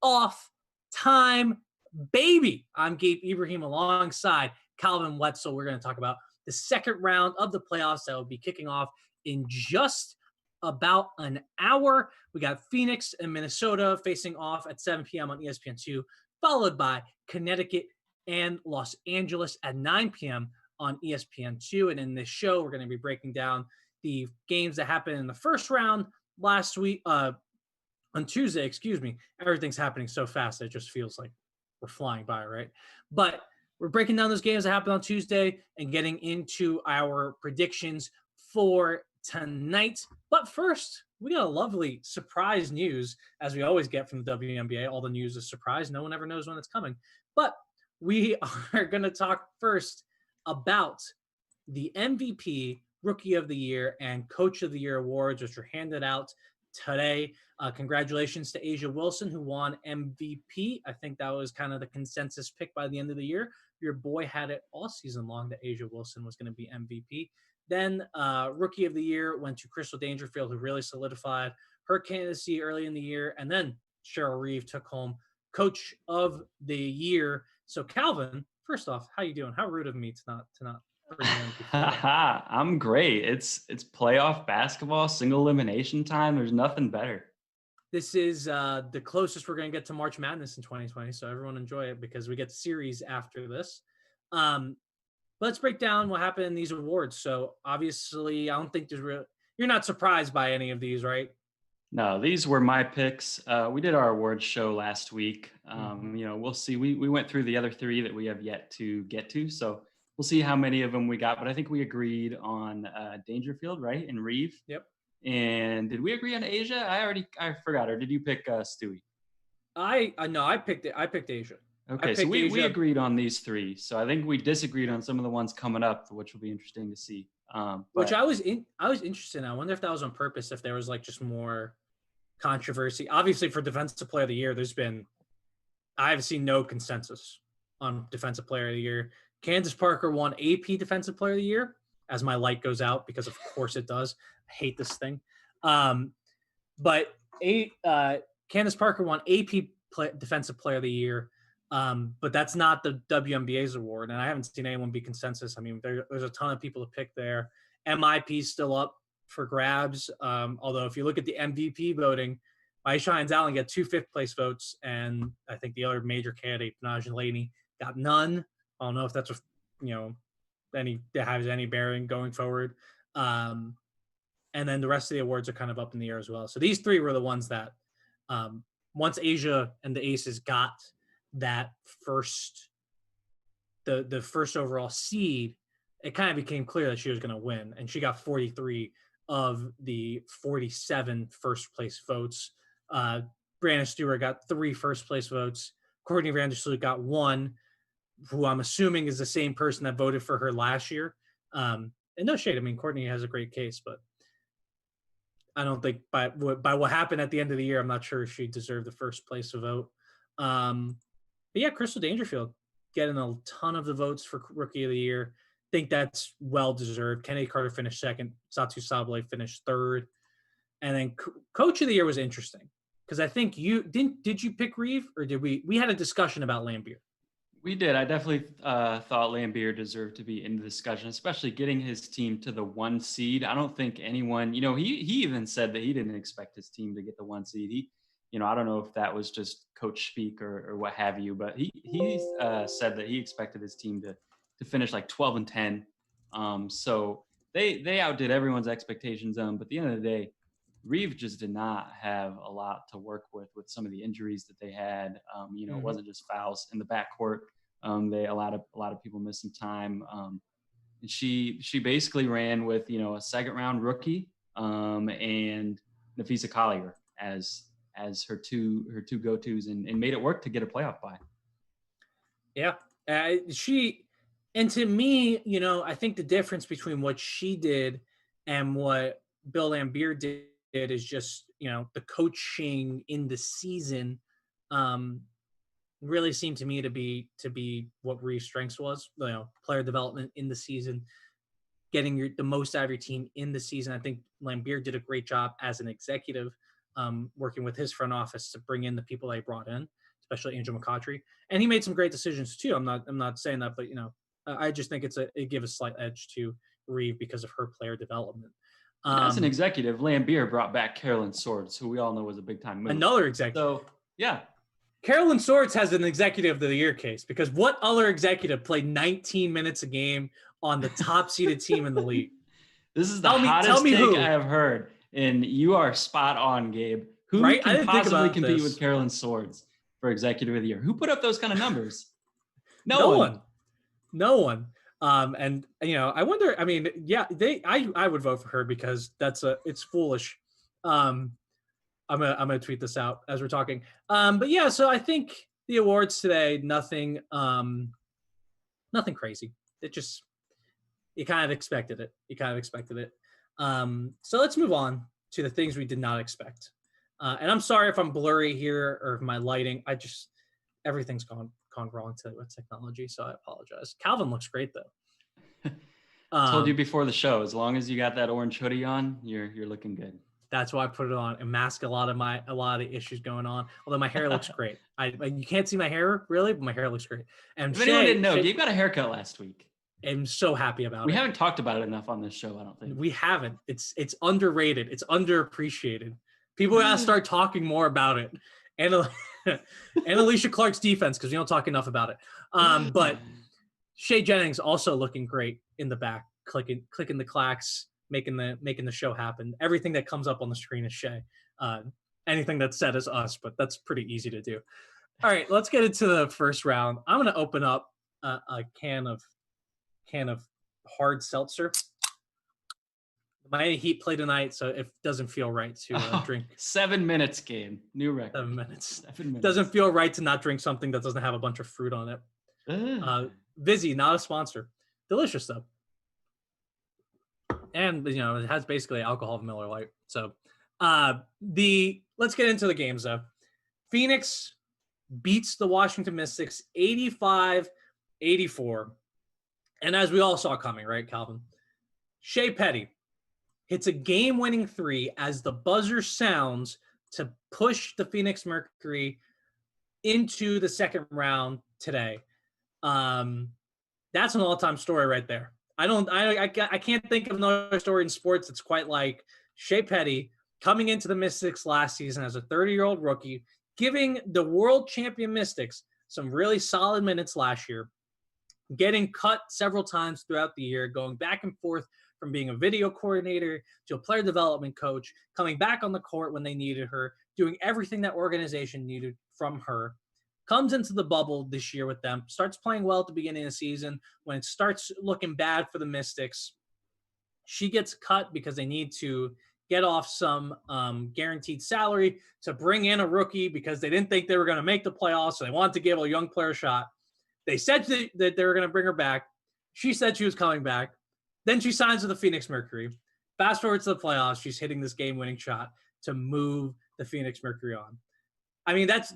playoff time, baby. I'm Gabe Ibrahim alongside Calvin Wetzel. We're going to talk about the second round of the playoffs that will be kicking off in just about an hour. We got Phoenix and Minnesota facing off at 7 p.m. on ESPN2, followed by Connecticut and Los Angeles at 9 p.m. on ESPN2. And in this show, we're going to be breaking down the games that happened in the first round last week, on Tuesday, excuse me. Everything's happening so fast, it just feels like we're flying by, right? But we're breaking down those games that happened on Tuesday and getting into our predictions for tonight. But first, we got a lovely surprise news, as we always get from the WNBA. All the news is surprise. No one ever knows when it's coming. But we are going to talk first about the MVP, Rookie of the Year, and Coach of the Year awards, which were handed out today. Congratulations to A'ja Wilson, who won MVP. I think that was kind of the consensus pick by the end of the year. Your boy had it all season long that A'ja Wilson was going to be MVP. Then Rookie of the Year went to Crystal Dangerfield, who really solidified her candidacy early in the year. And then Cheryl Reeve took home Coach of the Year. So Calvin, first off, how you doing? How rude of me to not bring you MVP. I'm great. It's playoff basketball, single elimination time. There's nothing better. This is the closest we're going to get to March Madness in 2020, so everyone enjoy it because we get the series after this. Let's break down what happened in these awards. So obviously, I don't think you're not surprised by any of these, right? No, these were my picks. We did our awards show last week. We'll see. We went through the other three that we have yet to get to, so we'll see how many of them we got. But I think we agreed on Dangerfield, right, and Reeve. Yep. And did we agree on A'ja? I forgot. Or did you pick Stewie? I picked it. I picked A'ja. Okay, so we agreed on these three. So I think we disagreed on some of the ones coming up, which will be interesting to see. Which I was interested in. I wonder if that was on purpose. If there was like just more controversy. Obviously, for Defensive Player of the Year, I've seen no consensus on Defensive Player of the Year. Candace Parker won AP Defensive Player of the Year. As my light goes out, because of course it does. I hate this thing. But Candace Parker won AP Defensive Player of the Year, but that's not the WNBA's award, and I haven't seen anyone be consensus. I mean, there's a ton of people to pick there. MIP's still up for grabs, although if you look at the MVP voting, Aisha Hines Allen got 2 fifth-place votes, and I think the other major candidate, Naja Laney, got none. I don't know if that's has any bearing going forward. And then the rest of the awards are kind of up in the air as well. So these three were the ones that once A'ja and the Aces got that the first overall seed, it kind of became clear that she was going to win. And she got 43 of the 47 first place votes. Brianna Stewart got 3 first place votes. Courtney Vandersloot got 1, who I'm assuming is the same person that voted for her last year. And no shade. I mean, Courtney has a great case, but I don't think by what happened at the end of the year, I'm not sure if she deserved the first place vote. But yeah, Crystal Dangerfield getting a ton of the votes for Rookie of the Year. I think that's well deserved. Kennedy Carter finished second. Satu Sabale finished third. And then Coach of the Year was interesting because I think did you pick Reeve, or did we had a discussion about Lambier? We did. I definitely thought Lambier deserved to be in the discussion, especially getting his team to the 1 seed. I don't think anyone, he even said that he didn't expect his team to get the 1 seed. I don't know if that was just coach speak or what have you, but he said that he expected his team to finish like 12-10. So they outdid everyone's expectations. But at the end of the day, Reeve just did not have a lot to work with some of the injuries that they had. It wasn't just fouls in the backcourt. They a lot of people missing time. And she basically ran with a second round rookie and Nafisa Collier as her two go-tos and made it work to get a playoff bye. Yeah, and to me, I think the difference between what she did and what Bill Lambier did is just the coaching in the season really seemed to me to be what Reeve's strengths was. Player development in the season, getting the most out of your team in the season. I think Lambier did a great job as an executive. working with his front office to bring in the people they brought in, especially Angel McCautry. And he made some great decisions too. I'm not saying that, but I just think it gives a slight edge to Reeve because of her player development. As an executive, Lambier brought back Carolyn Swords, who we all know was a big time move. Another executive. So yeah. Carolyn Swords has an executive of the year case because what other executive played 19 minutes a game on the top seeded team in the league? This is the hottest take I have heard. And you are spot on, Gabe. Who can possibly compete with Carolyn Swords for executive of the year? Who put up those kind of numbers? No one. And I wonder, I mean, I would vote for her because it's foolish. I'm gonna tweet this out as we're talking. But yeah, so I think the awards today, nothing crazy. You kind of expected it. So let's move on to the things we did not expect. And I'm sorry if I'm blurry here or if my lighting, everything's gone wrong today with technology, so I apologize. Calvin looks great though. Told you before the show, as long as you got that orange hoodie on, you're looking good. That's why I put it on and mask a lot of the issues going on. Although my hair looks great. You can't see my hair really, but my hair looks great. And if anyone didn't know, Gabe got a haircut last week. I'm so happy about it. We haven't talked about it enough on this show, I don't think. We haven't. It's underrated. It's underappreciated. People gotta start talking more about it. And Alicia Clark's defense, because we don't talk enough about it. But Shay Jennings also looking great in the back, clicking the clacks, making the show happen. Everything that comes up on the screen is Shay. Anything that's said is us, but that's pretty easy to do. All right, let's get into the first round. I'm gonna open up a can of hard seltzer. The Miami Heat play tonight, so it doesn't feel right to drink. 7 minutes game, new record. 7 minutes. 7 minutes. Doesn't feel right to not drink something that doesn't have a bunch of fruit on it. Vizzy, not a sponsor. Delicious though. And it has basically alcohol of Miller Lite. So let's get into the games though. Phoenix beats the Washington Mystics 85-84. And as we all saw coming, right, Calvin? Shea Petty hits a game-winning three as the buzzer sounds to push the Phoenix Mercury into the second round today. That's an all-time story right there. I can't think of another story in sports that's quite like Shea Petty coming into the Mystics last season as a 30-year-old rookie, giving the world champion Mystics some really solid minutes last year, getting cut several times throughout the year, going back and forth from being a video coordinator to a player development coach, coming back on the court when they needed her, doing everything that organization needed from her, comes into the bubble this year with them, starts playing well at the beginning of the season. When it starts looking bad for the Mystics, she gets cut because they need to get off some guaranteed salary to bring in a rookie because they didn't think they were going to make the playoffs, so they wanted to give a young player a shot. They said that they were going to bring her back. She said she was coming back. Then she signs with the Phoenix Mercury. Fast forward to the playoffs, she's hitting this game-winning shot to move the Phoenix Mercury on. I mean, that's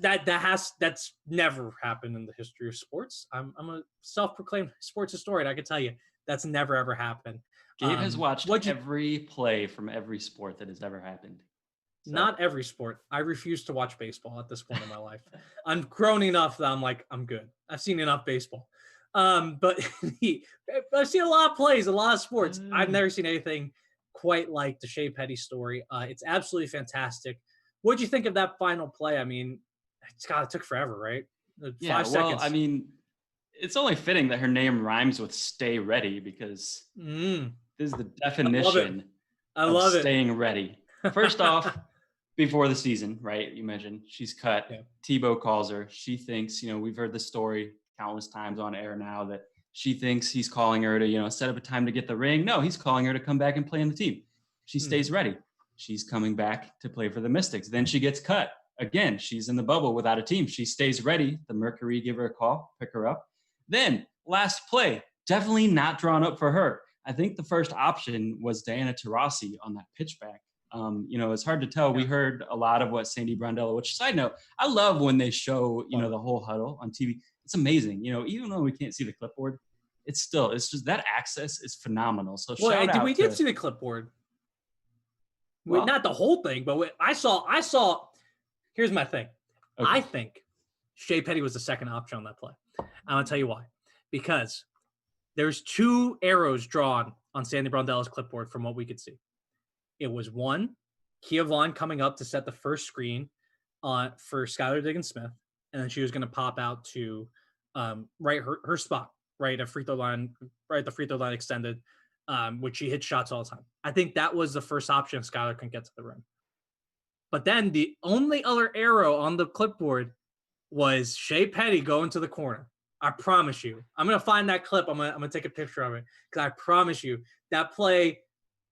never happened in the history of sports. I'm a self-proclaimed sports historian. I can tell you that's never ever happened. Gabe has watched every play from every sport that has ever happened. So. Not every sport. I refuse to watch baseball at this point in my life. I'm grown enough that I'm like, I'm good. I've seen enough baseball. But I've seen a lot of plays, a lot of sports. I've never seen anything quite like the Shea Petty story. It's absolutely fantastic. What'd you think of that final play? I mean, it took forever, right? 5 seconds. I mean, it's only fitting that her name rhymes with "stay ready" because this is the definition of staying ready. First off, before the season, right? You mentioned she's cut. Yeah. Tebow calls her. She thinks, we've heard the story countless times on air now that she thinks he's calling her to, set up a time to get the ring. No, he's calling her to come back and play on the team. She stays ready. She's coming back to play for the Mystics. Then she gets cut. Again, she's in the bubble without a team. She stays ready. The Mercury give her a call, pick her up. Then last play, definitely not drawn up for her. I think the first option was Diana Taurasi on that pitchback. It's hard to tell. Yeah. We heard a lot of what Sandy Brondello, which side note, I love when they show, the whole huddle on TV. It's amazing. Even though we can't see the clipboard, it's just that access is phenomenal. So we did see the clipboard. Well, not the whole thing, but I saw. Here's my thing. okay. I think Shea Petty was the second option on that play. I'm gonna tell you why. Because there's 2 arrows drawn on Sandy Brondello's clipboard from what we could see. It was one, Kia Vaughn coming up to set the first screen for Skylar Diggins-Smith, and then she was going to pop out to right her spot, right at free throw line, right at the free throw line extended, which she hit shots all the time. I think that was the first option if Skylar couldn't get to the rim. But then the only other arrow on the clipboard was Shea Petty going to the corner. I promise you. I'm gonna find that clip. I'm gonna take a picture of it because I promise you that play.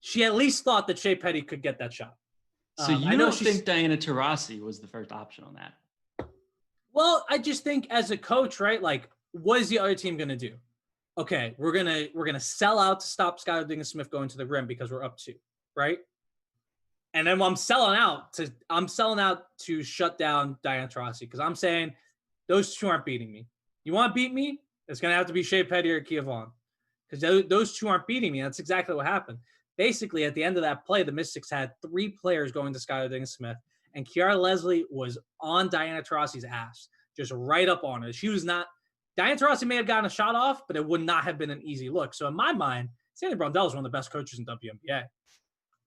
She at least thought that Shea Petty could get that shot. So you don't think Diana Taurasi was the first option on that? Well, I just think as a coach, right? Like, what is the other team gonna do? Okay, we're gonna sell out to stop Skylar Diggins-Smith going to the rim because we're up 2, right? And then I'm selling out to shut down Diana Taurasi because I'm saying those 2 aren't beating me. You want to beat me? It's going to have to be Shea Petty or Kia Vaughn because those 2 aren't beating me. That's exactly what happened. Basically, at the end of that play, the Mystics had 3 players going to Skylar Diggins-Smith, and Kiara Leslie was on Diana Taurasi's ass, just right up on her. She was not – Diana Taurasi may have gotten a shot off, but it would not have been an easy look. So in my mind, Sandy Brondell is one of the best coaches in WNBA.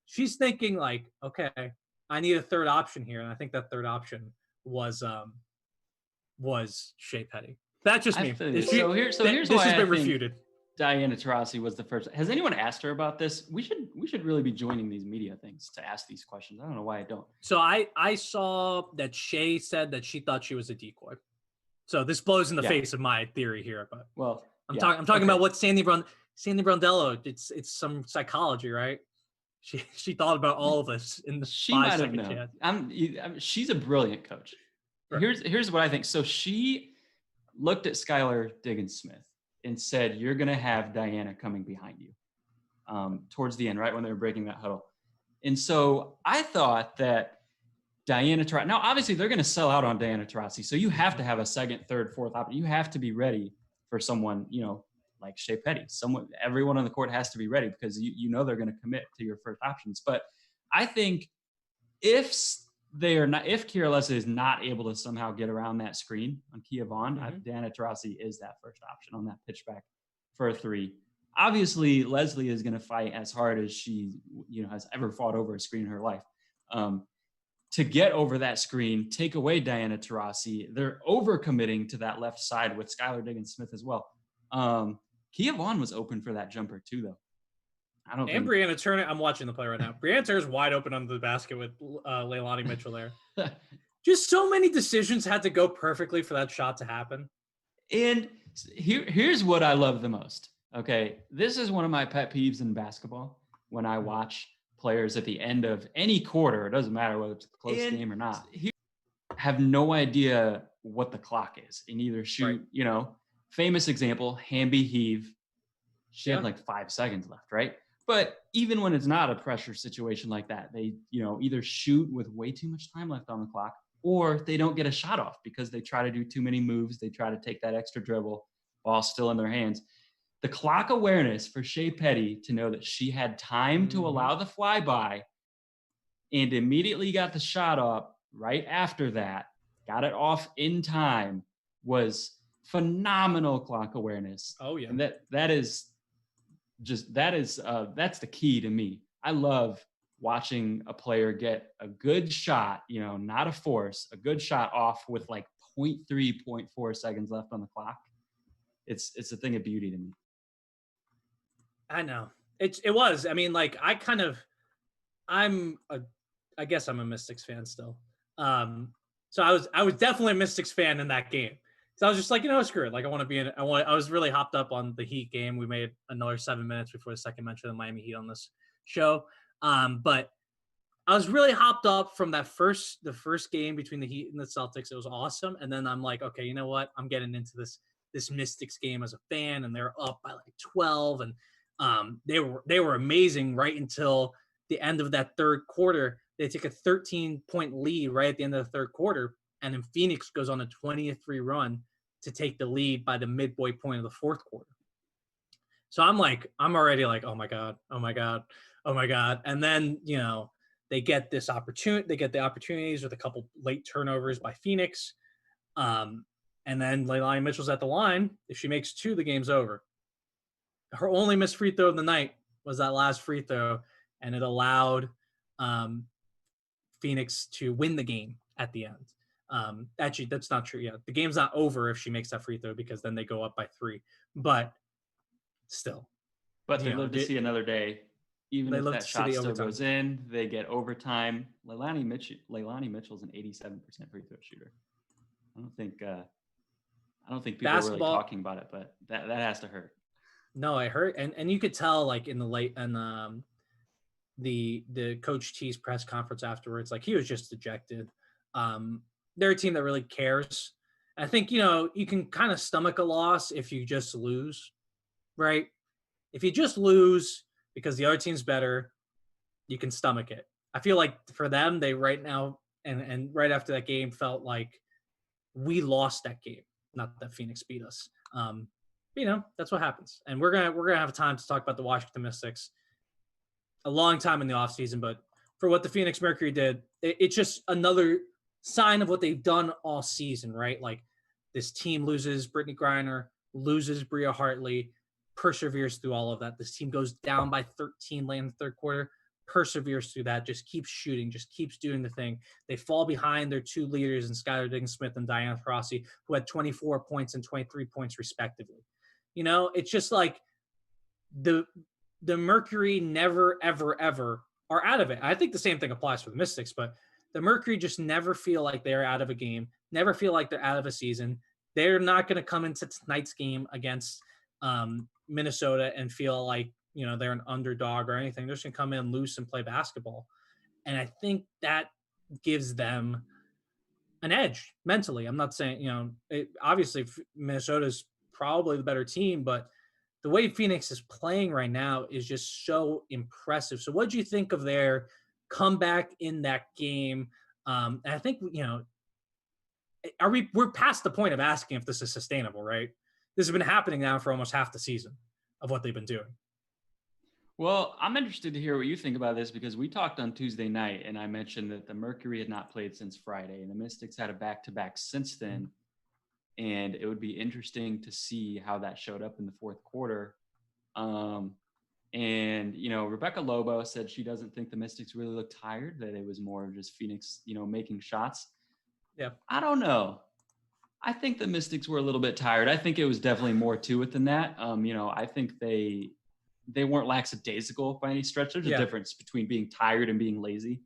She's thinking like, okay, I need a third option here, and I think that third option was Shea Petty. That's just me. So here's why this has been refuted. Diana Taurasi was the first. Has anyone asked her about this? We should really be joining these media things to ask these questions. I don't know why I don't. So I saw that Shea said that she thought she was a decoy. So this blows in the face of my theory here, but I'm talking about what Sandy Brondello. It's some psychology, right? She thought about all of this in the 5 second chat. She's a brilliant coach. Right. Here's what I think. So she looked at Skylar Diggins-Smith and said, "You're going to have Diana coming behind you," towards the end, right when they were breaking that huddle. And so I thought that Diana Taurasi. Now, obviously, they're going to sell out on Diana Taurasi, so you have to have a second, third, fourth option. You have to be ready for someone, like Shea Petty. Everyone on the court has to be ready because you know they're going to commit to your first options. But I think if Kiara Leslie is not able to somehow get around that screen on Kia Vaughn, Diana Taurasi is that first option on that pitch back for a 3. Obviously, Leslie is going to fight as hard as she has ever fought over a screen in her life. To get over that screen, take away Diana Taurasi. They're overcommitting to that left side with Skylar Diggins-Smith as well. Kia Vaughn was open for that jumper too, though. Brianna Turner, I'm watching the play right now. Brianna Turner's wide open under the basket with Leilani Mitchell there. Just so many decisions had to go perfectly for that shot to happen. And here's what I love the most. Okay, this is one of my pet peeves in basketball when I watch players at the end of any quarter, it doesn't matter whether it's a close game or not, have no idea what the clock is and either shoot, famous example, Hamby Heave. She had like 5 seconds left, right? But even when it's not a pressure situation like that, they, either shoot with way too much time left on the clock or they don't get a shot off because they try to do too many moves. They try to take that extra dribble while still in their hands. The clock awareness for Shea Petty to know that she had time to allow the flyby and immediately got the shot up right after that, got it off in time, was phenomenal clock awareness. Oh yeah. And that's the key to me. I love watching a player get a good shot, not a force, a good shot off with like 0.3, 0.4 seconds left on the clock. It's a thing of beauty to me. I know it was. I mean, like I guess I'm a Mystics fan still. So I was definitely a Mystics fan in that game. So I was just like, screw it. Like I was really hopped up on the Heat game. We made another 7 minutes before the second mention of the Miami Heat on this show. But I was really hopped up from the first game between the Heat and the Celtics. It was awesome. And then I'm like, okay, you know what? I'm getting into this Mystics game as a fan, and they're up by like 12, and they were amazing right until the end of that third quarter. They take a 13-point lead right at the end of the third quarter, and then Phoenix goes on a 20-3 run to take the lead by the midway point of the fourth quarter. So I'm already like, oh my God. And then, They get this opportunity. They get the opportunities with a couple late turnovers by Phoenix. And then Leilani Mitchell's at the line. If she makes 2, the game's over. Her only missed free throw of the night was that last free throw, and it allowed Phoenix to win the game at the end. Actually, that's not true. Yeah, the game's not over if she makes that free throw because then they go up by 3. But still. But they live to see another day. Even if that shot still overtime. goes in, they get overtime. Leilani Mitchell's an 87% free throw shooter. I don't think people are really talking about it, but that has to hurt. No, it hurt, and you could tell like in the late and the Coach T's press conference afterwards, like he was just dejected. They're a team that really cares. I think you can kind of stomach a loss if you just lose, right? If you just lose because the other team's better, you can stomach it. I feel like for them, they right now and right after that game felt like we lost that game, not that Phoenix beat us. That's what happens. And we're gonna have time to talk about the Washington Mystics a long time in the offseason, but for what the Phoenix Mercury did, it's just another sign of what they've done all season, right? Like this team loses Brittany Griner, loses Bria Hartley, perseveres through all of that. This team goes down by 13 late in the third quarter, perseveres through that, just keeps shooting, just keeps doing the thing. They fall behind their 2 leaders in Skylar Diggins-Smith and Diana Taurasi, who had 24 points and 23 points respectively. It's just like the Mercury never, ever, ever are out of it. I think the same thing applies for the Mystics, but the Mercury just never feel like they're out of a game, never feel like they're out of a season. They're not going to come into tonight's game against Minnesota and feel like, they're an underdog or anything. They're just going to come in loose and play basketball. And I think that gives them an edge mentally. I'm not saying, obviously Minnesota's probably the better team, but the way Phoenix is playing right now is just so impressive. So what do you think of their comeback in that game? And I think, we're past the point of asking if this is sustainable, right? This has been happening now for almost half the season of what they've been doing. Well, I'm interested to hear what you think about this because we talked on Tuesday night and I mentioned that the Mercury had not played since Friday and the Mystics had a back-to-back since then. And it would be interesting to see how that showed up in the fourth quarter. Rebecca Lobo said she doesn't think the Mystics really looked tired, that it was more of just Phoenix, making shots. Yeah. I don't know. I think the Mystics were a little bit tired. I think it was definitely more to it than that. I think they weren't lackadaisical by any stretch. There's a difference between being tired and being lazy.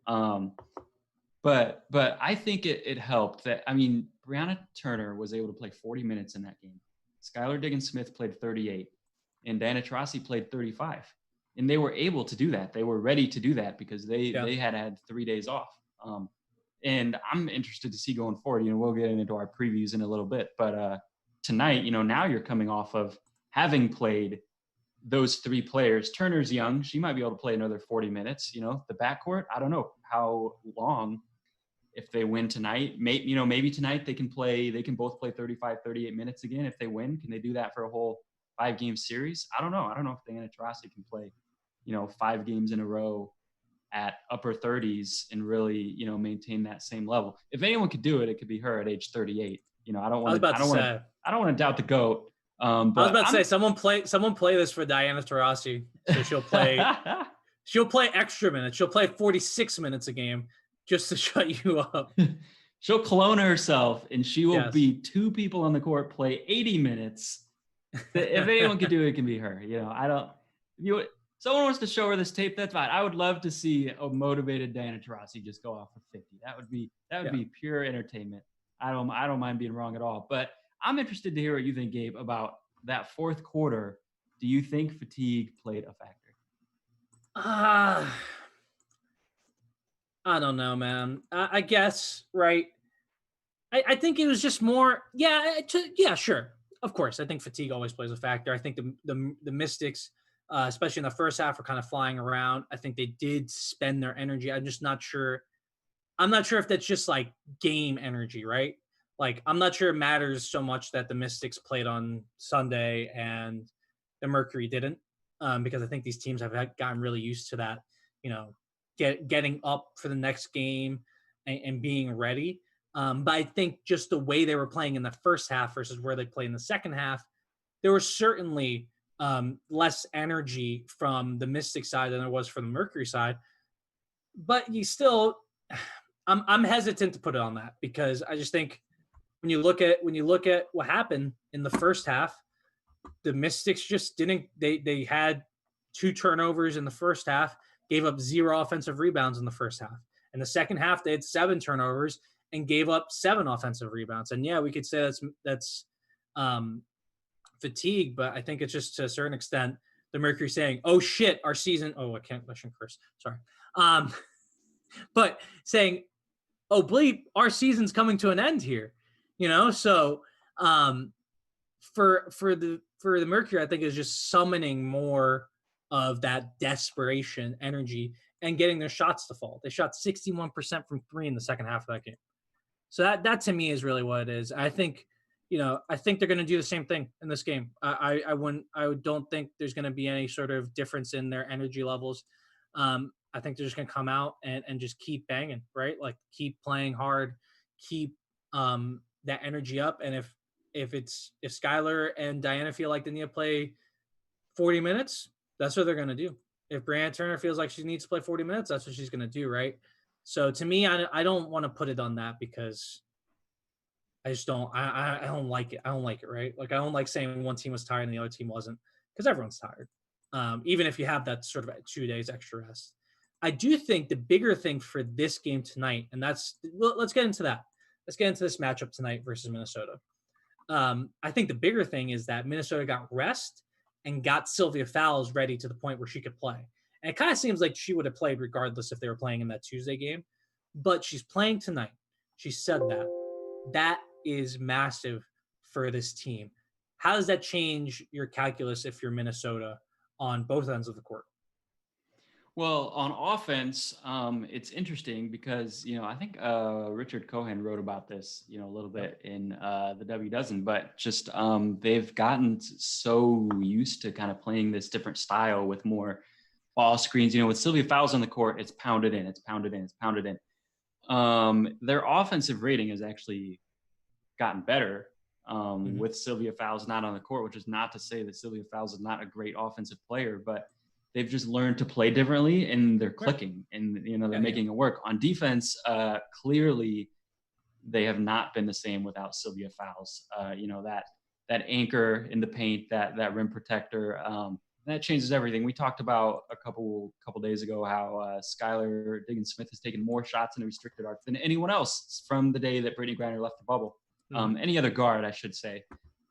But I think it helped that, Brianna Turner was able to play 40 minutes in that game. Skylar Diggins-Smith played 38 and Diana Taurasi played 35. And they were able to do that. They were ready to do that because they had 3 days off. And I'm interested to see going forward. We'll get into our previews in a little bit. But tonight, now you're coming off of having played those 3 players. Turner's young. She might be able to play another 40 minutes. The backcourt, I don't know how long. If they win tonight, maybe tonight they can both play 35, 38 minutes again. If they win, can they do that for a whole 5-game series? I don't know. I don't know if Diana Taurasi can play, 5 games in a row at upper 30s and really, maintain that same level. If anyone could do it, it could be her at age 38. I don't want to doubt the GOAT. But I was about to say someone play this for Diana Taurasi, so she'll play extra minutes. She'll play 46 minutes a game just to shut you up. She'll clone herself, and she will be 2 people on the court play 80 minutes. If anyone could do it, it can be her. Someone wants to show her this tape, that's fine. I would love to see a motivated Diana Taurasi just go off for 50. That would be pure entertainment. I don't mind being wrong at all. But I'm interested to hear what you think, Gabe, about that fourth quarter. Do you think fatigue played a factor? I don't know, man. I guess, right? I think it was just more, sure. Of course, I think fatigue always plays a factor. I think the Mystics, especially in the first half, were kind of flying around. I think they did spend their energy. I'm just not sure. I'm not sure if that's just like game energy, right? Like, I'm not sure it matters so much that the Mystics played on Sunday and the Mercury didn't, because I think these teams have gotten really used to that, getting up for the next game and being ready. But I think just the way they were playing in the first half versus where they play in the second half, there was certainly less energy from the Mystic side than there was from the Mercury side. But you still, I'm hesitant to put it on that because I just think when you look at what happened in the first half, the Mystics just didn't. They had 2 turnovers in the first half, gave up 0 offensive rebounds in the first half. In the second half, they had 7 turnovers and gave up 7 offensive rebounds. And yeah, we could say that's fatigue, but I think it's just to a certain extent the Mercury saying, "Oh shit, our season." Oh, I shouldn't curse. Sorry. But saying, "Oh bleep, our season's coming to an end here," So for the Mercury, I think is just summoning more of that desperation energy and getting their shots to fall. They shot 61% from 3 in the second half of that game. So that to me is really what it is. I think, I think they're going to do the same thing in this game. I don't think there's going to be any sort of difference in their energy levels. I think they're just going to come out and just keep banging, right? Like keep playing hard, keep that energy up. And if Skylar and Diana feel like they need to play 40 minutes, that's what they're going to do. If Brianna Turner feels like she needs to play 40 minutes, that's what she's going to do, right? So to me, I don't want to put it on that because I just don't. I don't like it. I don't like it, right? Like I don't like saying one team was tired and the other team wasn't because everyone's tired. Even if you have that sort of 2 days extra rest. I do think the bigger thing for this game tonight, and let's get into that. Let's get into this matchup tonight versus Minnesota. I think the bigger thing is that Minnesota got rest and got Sylvia Fowles ready to the point where she could play. And it kind of seems like she would have played regardless if they were playing in that Tuesday game. But she's playing tonight. She said that. That is massive for this team. How does that change your calculus if you're Minnesota on both ends of the court? Well, on offense, it's interesting because, I think Richard Cohen wrote about this, a little bit in the W Dozen, but just they've gotten so used to kind of playing this different style with more ball screens. With Sylvia Fowles on the court, it's pounded in, it's pounded in, it's pounded in. Their offensive rating has actually gotten better with Sylvia Fowles not on the court, which is not to say that Sylvia Fowles is not a great offensive player, but they've just learned to play differently and they're clicking and, they're making it work. On defense, clearly they have not been the same without Sylvia Fowles. That anchor in the paint, that rim protector, that changes everything. We talked about a couple days ago how Skylar Diggins-Smith has taken more shots in the restricted arc than anyone else from the day that Brittany Griner left the bubble. Any other guard, I should say.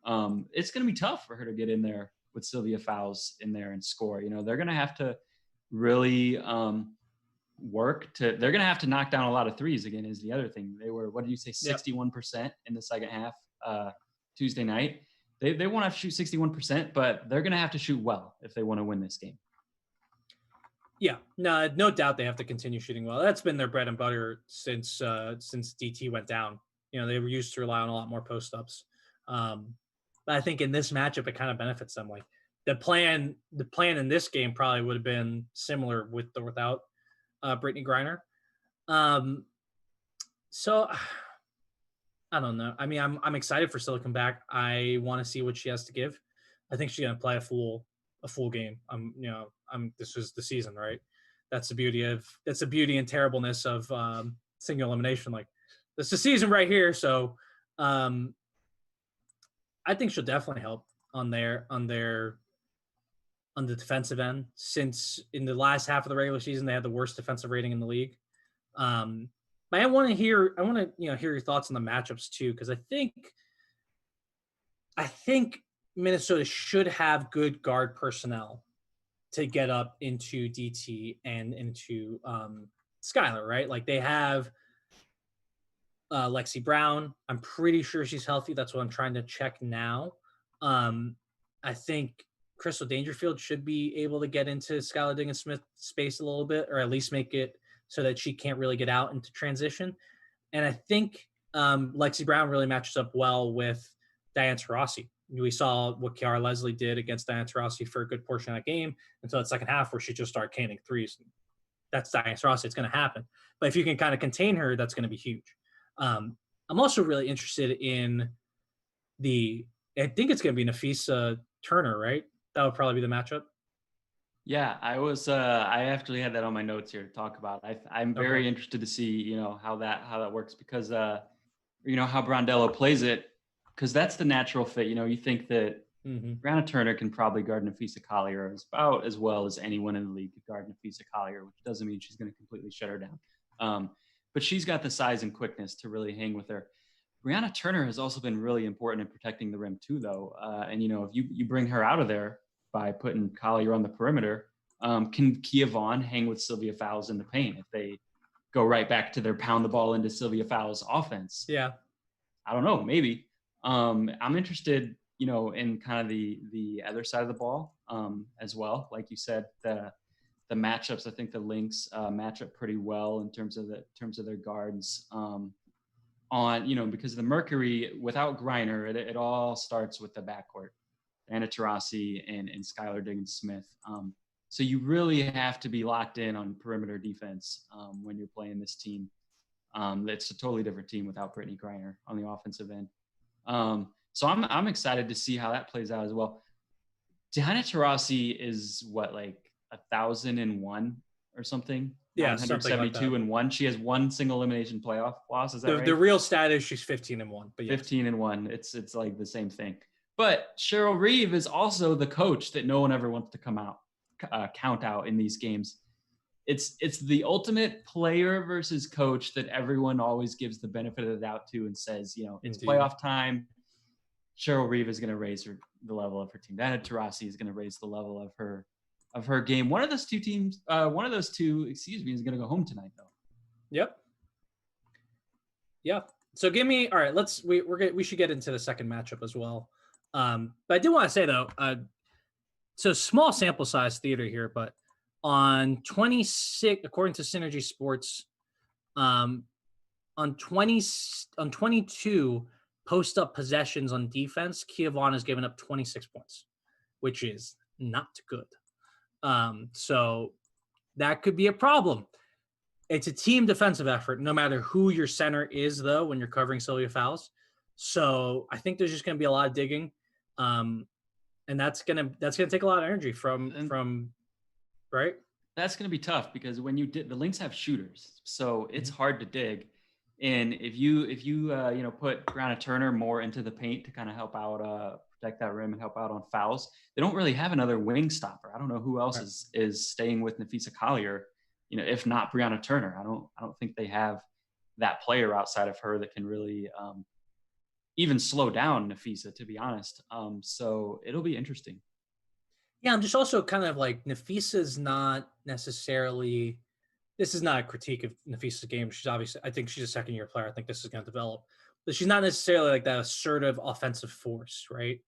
It's going to be tough for her to get in there with Sylvia Fowles in there and score. They're going to have to really they're going to have to knock down a lot of threes again is the other thing. They were, what did you say, 61% in the second half Tuesday night. They won't have to shoot 61%, but they're going to have to shoot well if they want to win this game. Yeah, no doubt they have to continue shooting well. That's been their bread and butter since DT went down. They were used to rely on a lot more post-ups. But I think in this matchup, it kind of benefits them. Like the plan in this game probably would have been similar with or without Brittany Griner. So I don't know. I mean, I'm excited for Silicon back. I want to see what she has to give. I think she's going to play a full game. This is the season, right? That's the beauty and terribleness of single elimination. Like this is the season right here. So I think she'll definitely help on the defensive end, since in the last half of the regular season they had the worst defensive rating in the league. But I want to hear your thoughts on the matchups too, because I think Minnesota should have good guard personnel to get up into DT and into Skylar, right? Like they have Lexi Brown. I'm pretty sure she's healthy. That's what I'm trying to check now. I think Crystal Dangerfield should be able to get into Skylar Diggins-Smith space a little bit, or at least make it so that she can't really get out into transition. And I think Lexi Brown really matches up well with Diane Taurasi. We saw what Kiara Leslie did against Diane Taurasi for a good portion of that game until the second half where she just started canning threes. that's Diana Taurasi. It's going to happen. But if you can kind of contain her, that's going to be huge. I'm also really interested in I think it's going to be Nafisa Turner, right? That would probably be the matchup. Yeah, I actually had that on my notes here to talk about. I'm very Okay. interested to see, how that works because, how Brondello plays it, because that's the natural fit. You think that Mm-hmm. Brianna Turner can probably guard Nafisa Collier about as well as anyone in the league could guard Nafisa Collier, which doesn't mean she's going to completely shut her down. But she's got the size and quickness to really hang with her. Brianna Turner has also been really important in protecting the rim too, though. And if you bring her out of there by putting Collier on the perimeter, can Kia Vaughn hang with Sylvia Fowles in the paint if they go right back to their pound the ball into Sylvia Fowles offense? Yeah. I don't know, maybe. I'm interested, in kind of the other side of the ball as well. Like you said, the matchups. I think the Lynx match up pretty well in terms of their guards. Because the Mercury without Griner, it all starts with the backcourt, Anna Taurasi and Skylar Diggins-Smith. So you really have to be locked in on perimeter defense when you're playing this team. It's a totally different team without Brittany Griner on the offensive end. So I'm excited to see how that plays out as well. Diana Taurasi is what, like 1,001 or something? Yeah, 972 and 1. She has one single elimination playoff loss. Is that right? The real stat is she's 15-1. But yes. 15-1. It's like the same thing. But Cheryl Reeve is also the coach that no one ever wants to count out in these games. It's the ultimate player versus coach that everyone always gives the benefit of the doubt to and says, it's playoff time. Cheryl Reeve is going to raise the level of her team. Diana Taurasi is going to raise the level of her game. One of those two, is going to go home tonight, though. Yep. Yeah. So give me, all right, we should get into the second matchup as well. But I do want to say though, so small sample size theater here, but on 26, according to Synergy Sports, on 22 post-up possessions on defense, Kia Vaughn has given up 26 points, which is not good. So that could be a problem. It's a team defensive effort, no matter who your center is, though, when you're covering Sylvia Fowles. So I think there's just going to be a lot of digging, and that's gonna take a lot of energy from right. That's going to be tough because when the Lynx have shooters, so it's hard to dig. And if you put Brianna Turner more into the paint to kind of help out, protect that rim and help out on fouls, they don't really have another wing stopper. I don't know who else is staying with Nafisa Collier, if not Brianna Turner. I don't think they have that player outside of her that can really even slow down Nafisa, to be honest. So it'll be interesting. Yeah, I'm just also kind of like Nafisa's not necessarily. This is not a critique of Nafisa's game. She's obviously, I think she's a second-year player. I think this is going to develop. But she's not necessarily like that assertive offensive force, right?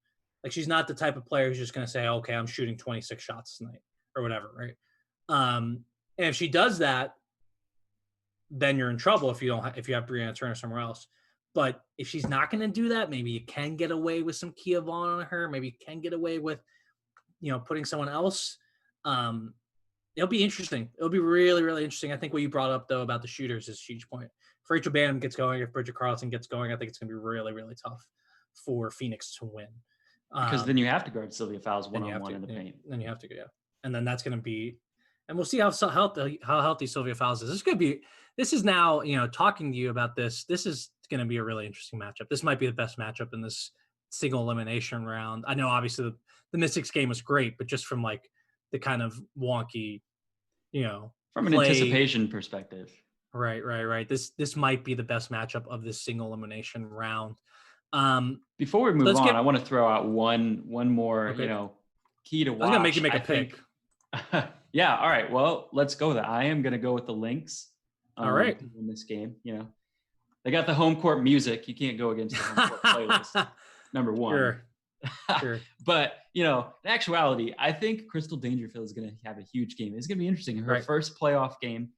Like she's not the type of player who's just going to say, okay, I'm shooting 26 shots tonight or whatever, right? And if she does that, then you're in trouble if you have Brianna Turner somewhere else. But if she's not going to do that, maybe you can get away with some Kia Vaughn on her. Maybe you can get away with, putting someone else. It'll be interesting. It'll be really, really interesting. I think what you brought up, though, about the shooters is a huge point. If Rachel Banham gets going, if Bridget Carlson gets going, I think it's going to be really, really tough for Phoenix to win. Because then you have to guard Sylvia Fowles one-on-one in the paint. Then you have to go, yeah. And then that's going to be – and we'll see how healthy Sylvia Fowles is. This is now, talking to you about this, this is going to be a really interesting matchup. This might be the best matchup in this single elimination round. I know, obviously, the Mystics game was great, but just from, like, the kind of wonky – from an anticipation perspective. Right. This might be the best matchup of this single elimination round. Before we move on, I want to throw out one more, key to watch. I'm going to make you make a pick. Yeah. All right. Well, let's go there. I am going to go with the Lynx. All right. In this game, they got the home court music. You can't go against the home court playlist. Number one. Sure. But, in actuality, I think Crystal Dangerfield is going to have a huge game. It's going to be interesting. Her first playoff game,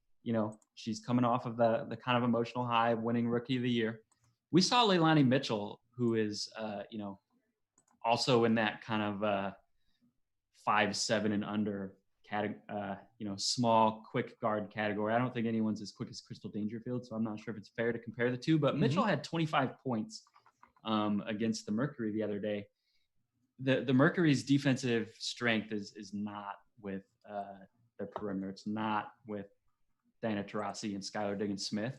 she's coming off of the kind of emotional high of winning Rookie of the Year. We saw Leilani Mitchell, who is, also in that kind of 5'7" and under small, quick guard category. I don't think anyone's as quick as Crystal Dangerfield, so I'm not sure if it's fair to compare the two. But Mitchell had 25 points against the Mercury the other day. The Mercury's defensive strength is not with their perimeter. It's not with Diana Taurasi and Skylar Diggins-Smith.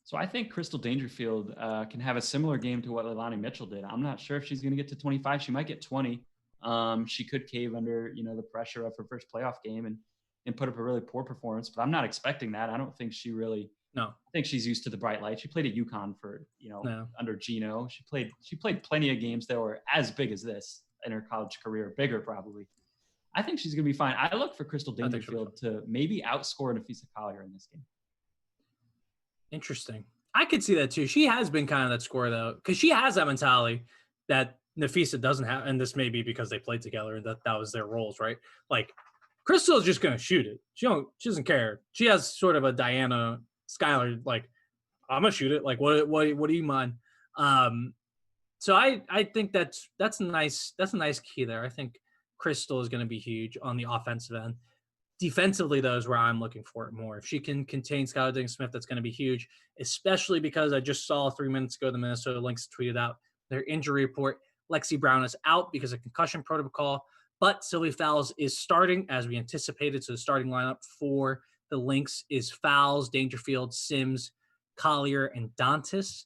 So I think Crystal Dangerfield can have a similar game to what Leilani Mitchell did. I'm not sure if she's going to get to 25. She might get 20. She could cave under, the pressure of her first playoff game and put up a really poor performance, but I'm not expecting that. I don't think she really, no, I think she's used to the bright light. She played at UConn for, under Gino. She played plenty of games that were as big as this in her college career, bigger probably. I think she's going to be fine. I look for Crystal Dangerfield to maybe outscore Nafisa Collier in this game. Interesting. I could see that too. She has been kind of that scorer though, because she has that mentality that Nafisa doesn't have, and this may be because they played together and that was their roles, right? Like Crystal's just gonna shoot it. She doesn't care. She has sort of a Diana Skylar, like, I'm gonna shoot it. Like, what do you mind? So I think that's a nice key there. I think Crystal is gonna be huge on the offensive end. Defensively, though, is where I'm looking for it more. If she can contain Skylar Diggins-Smith, that's going to be huge, especially because I just saw 3 minutes ago the Minnesota Lynx tweeted out their injury report. Lexi Brown is out because of concussion protocol, but Sylvia Fowles is starting as we anticipated. So the starting lineup for the Lynx is Fowles, Dangerfield, Sims, Collier, and Dantas.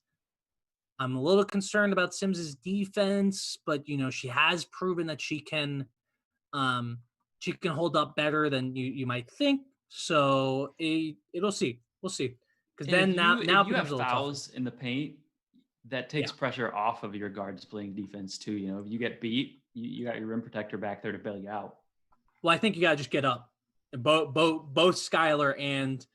I'm a little concerned about Sims's defense, but, she has proven that she can hold up better than you might think. So we'll see. Because then now if you have fouls in the paint, that takes pressure off of your guards playing defense too. If you get beat, you got your rim protector back there to bail you out. Well, I think you got to just get up. Both Skylar and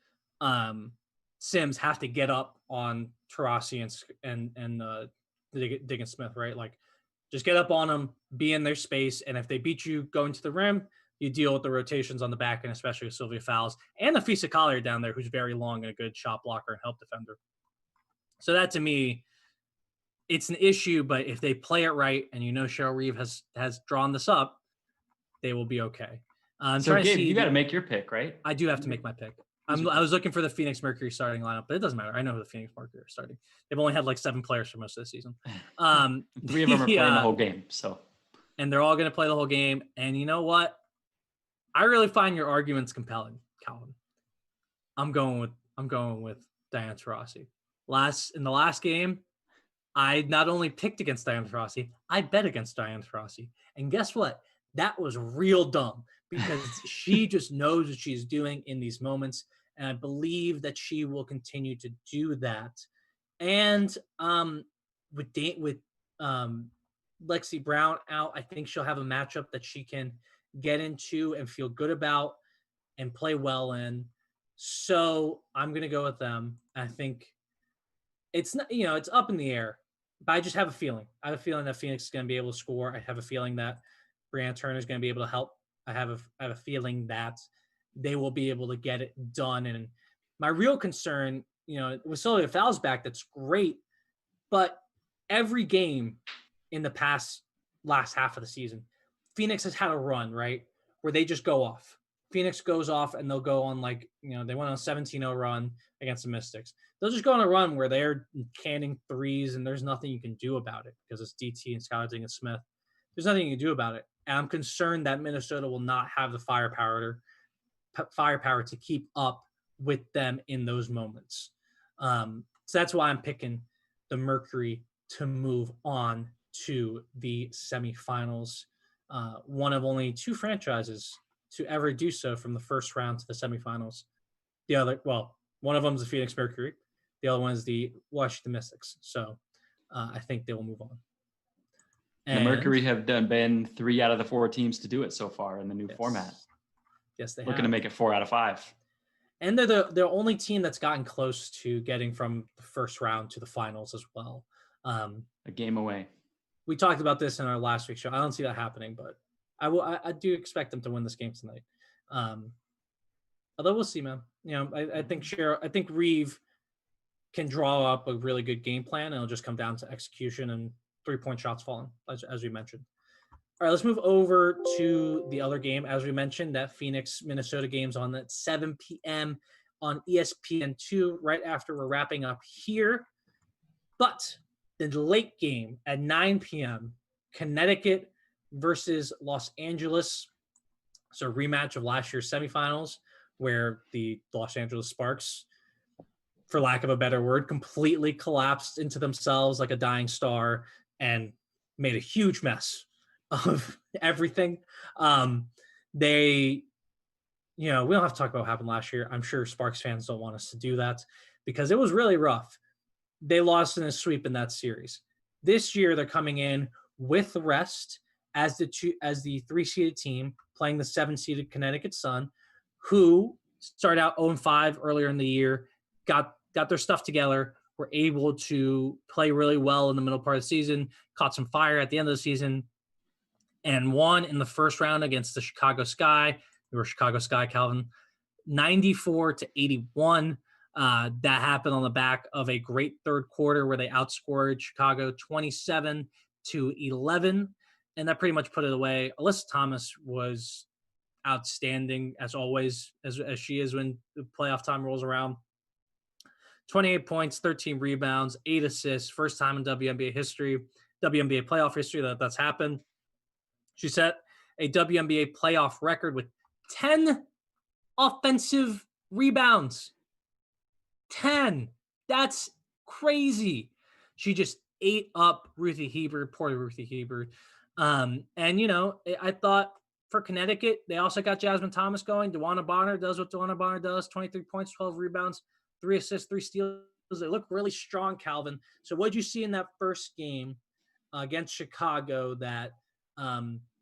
Sims have to get up on Taurasi and Diggins-Smith, right? Like, just get up on them, be in their space, and if they beat you going to the rim, you deal with the rotations on the back end, especially with Sylvia Fowles and Nafisa Collier down there, who's very long and a good shot blocker and help defender. So that, to me, it's an issue, but if they play it right, and Cheryl Reeve has drawn this up, they will be okay. So, Gabe, you got to make your pick, right? I do have to make my pick. I was looking for the Phoenix Mercury starting lineup, but it doesn't matter. I know who the Phoenix Mercury are starting. They've only had like 7 players for most of the season. 3 of them are playing the whole game. So, and they're all going to play the whole game. And you know what? I really find your arguments compelling, Calvin. I'm going with Diana Taurasi. In the last game, I not only picked against Diana Taurasi, I bet against Diana Taurasi. And guess what? That was real dumb because she just knows what she's doing in these moments. And I believe that she will continue to do that. And with Lexi Brown out, I think she'll have a matchup that she can get into and feel good about and play well in. So I'm going to go with them. I think it's not, it's up in the air, but I just have a feeling. I have a feeling that Phoenix is going to be able to score. I have a feeling that Brianna Turner is going to be able to help. I have a feeling that they will be able to get it done. And my real concern, with Sylvia Fowles back, that's great. But every game in the last half of the season, Phoenix has had a run, right, where they just go off. Phoenix goes off and they'll go on they went on a 17-0 run against the Mystics. They'll just go on a run where they're canning threes and there's nothing you can do about it because it's DT and Skylar Diggins-Smith. There's nothing you can do about it. And I'm concerned that Minnesota will not have the firepower to keep up with them in those moments. So that's why I'm picking the Mercury to move on to the semifinals. One of only 2 franchises to ever do so from the first round to the semifinals. One of them is the Phoenix Mercury. The other one is the Washington Mystics. So I think they will move on. And the Mercury have been 3 out of the 4 teams to do it so far in the new format. Yes, they looking to make it 4 out of 5. And they're the only team that's gotten close to getting from the first round to the finals as well. A game away. We talked about this in our last week's show. I don't see that happening, but I do expect them to win this game tonight. Although we'll see, man. I think Reeve can draw up a really good game plan, and it'll just come down to execution and 3-point shots falling, as we mentioned. All right, let's move over to the other game. As we mentioned, that Phoenix Minnesota game's on at 7 p.m. on ESPN2 right after we're wrapping up here. But the late game at 9 p.m., Connecticut versus Los Angeles. So a rematch of last year's semifinals where the Los Angeles Sparks, for lack of a better word, completely collapsed into themselves like a dying star and made a huge mess of everything. They, we don't have to talk about what happened last year. I'm sure Sparks fans don't want us to do that because it was really rough. They lost in a sweep in that series. This year, they're coming in with rest as the 3-seeded team playing the 7-seeded Connecticut Sun, who started out 0-5 earlier in the year, got their stuff together, were able to play really well in the middle part of the season, caught some fire at the end of the season, and won in the first round against the Chicago Sky. They were Chicago Sky, Calvin, 94-81. That happened on the back of a great third quarter where they outscored Chicago 27-11, and that pretty much put it away. Alyssa Thomas was outstanding as always, as she is when the playoff time rolls around. 28 points, 13 rebounds, 8 assists, first time in WNBA playoff history that's happened. She set a WNBA playoff record with 10 offensive rebounds. 10. That's crazy. She just ate up Ruthie Hebert, poor Ruthie Hebert. And, I thought for Connecticut, they also got Jasmine Thomas going. DeWanna Bonner does what DeWanna Bonner does, 23 points, 12 rebounds, 3 assists, 3 steals. They look really strong, Calvin. So what did you see in that first game against Chicago that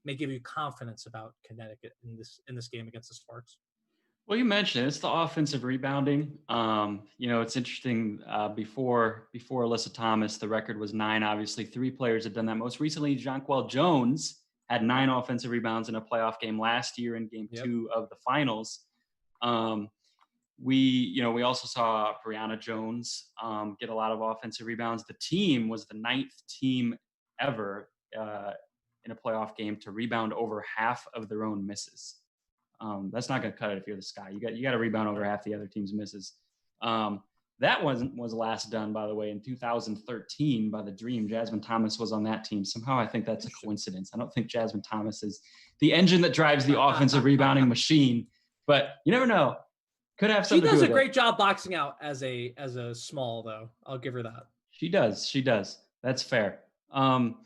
may give you confidence about Connecticut in this game against the Sparks? Well, you mentioned it's the offensive rebounding. It's interesting. Before Alyssa Thomas, the record was 9. Obviously, 3 players had done that. Most recently, Jonquel Jones had 9 offensive rebounds in a playoff game last year in Game 2 of the finals. We also saw Brianna Jones get a lot of offensive rebounds. The team was the 9th team ever in a playoff game to rebound over half of their own misses. That's not going to cut it if you're the Sky. You got to rebound over half the other team's misses. That was last done, by the way, in 2013 by the Dream. Jasmine Thomas was on that team. Somehow I think that's a coincidence. I don't think Jasmine Thomas is the engine that drives the offensive rebounding machine, but you never know. Could have something to do with it. She does a great job boxing out as a small, though. I'll give her that. She does. That's fair. I'm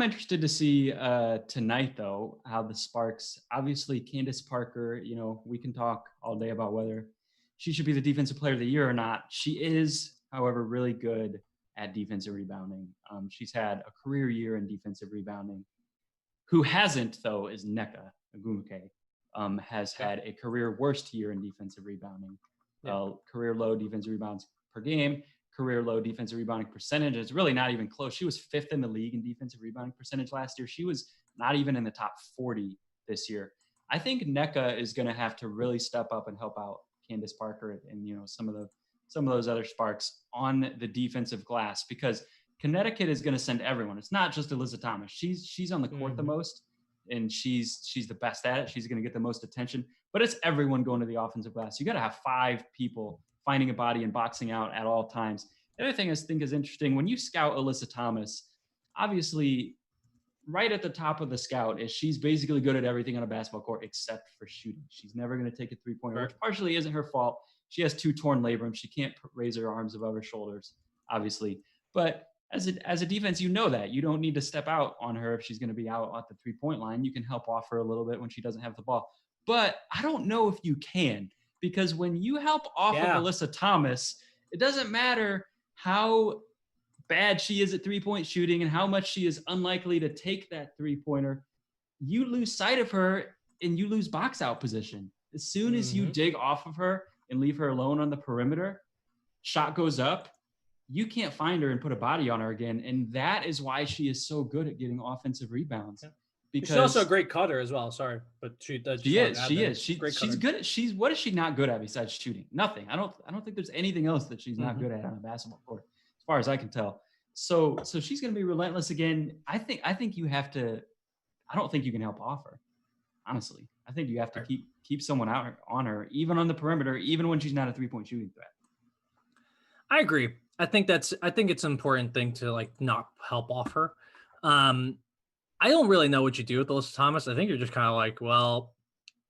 interested to see tonight, though, how the Sparks, obviously Candace Parker, we can talk all day about whether she should be the defensive player of the year or not. She is, however, really good at defensive rebounding. She's had a career year in defensive rebounding. Who hasn't, though, is Nneka Ogwumike. Has had a career worst year in defensive rebounding. Career low defensive rebounds per game. Career low defensive rebounding percentage. It's really not even close. She was 5th in the league in defensive rebounding percentage last year. She was not even in the top 40 this year. I think Nneka is going to have to really step up and help out Candace Parker and some of those other Sparks on the defensive glass, because Connecticut is going to send everyone. It's not just Alyssa Thomas. She's on the court the most, and she's the best at it. She's going to get the most attention, but it's everyone going to the offensive glass. You got to have 5 people finding a body and boxing out at all times. The other thing I think is interesting, when you scout Alyssa Thomas, obviously right at the top of the scout is she's basically good at everything on a basketball court except for shooting. She's never going to take a 3-pointer, which partially isn't her fault. She has 2 torn labrums. She can't raise her arms above her shoulders, obviously. But as a defense, that. You don't need to step out on her if she's going to be out at the 3-point line. You can help off her a little bit when she doesn't have the ball. But I don't know if you can, because when you help off of Alyssa Thomas, it doesn't matter how bad she is at 3-point shooting and how much she is unlikely to take that 3-pointer. You lose sight of her and you lose box out position. As soon as you dig off of her and leave her alone on the perimeter, shot goes up, you can't find her and put a body on her again. And that is why she is so good at getting offensive rebounds. Because she's also a great cutter as well. Sorry, but she is. She's good at, what is she not good at besides shooting? Nothing. I don't think there's anything else that she's not good at on a basketball court, as far as I can tell. So she's going to be relentless again. I think you have to I don't think you can help off her. Honestly, I think you have to keep someone out on her, even on the perimeter, even when she's not a 3-point shooting threat. I agree. I think it's an important thing to like not help off her. I don't really know what you do with Alyssa Thomas. I think you're just kind of like, well,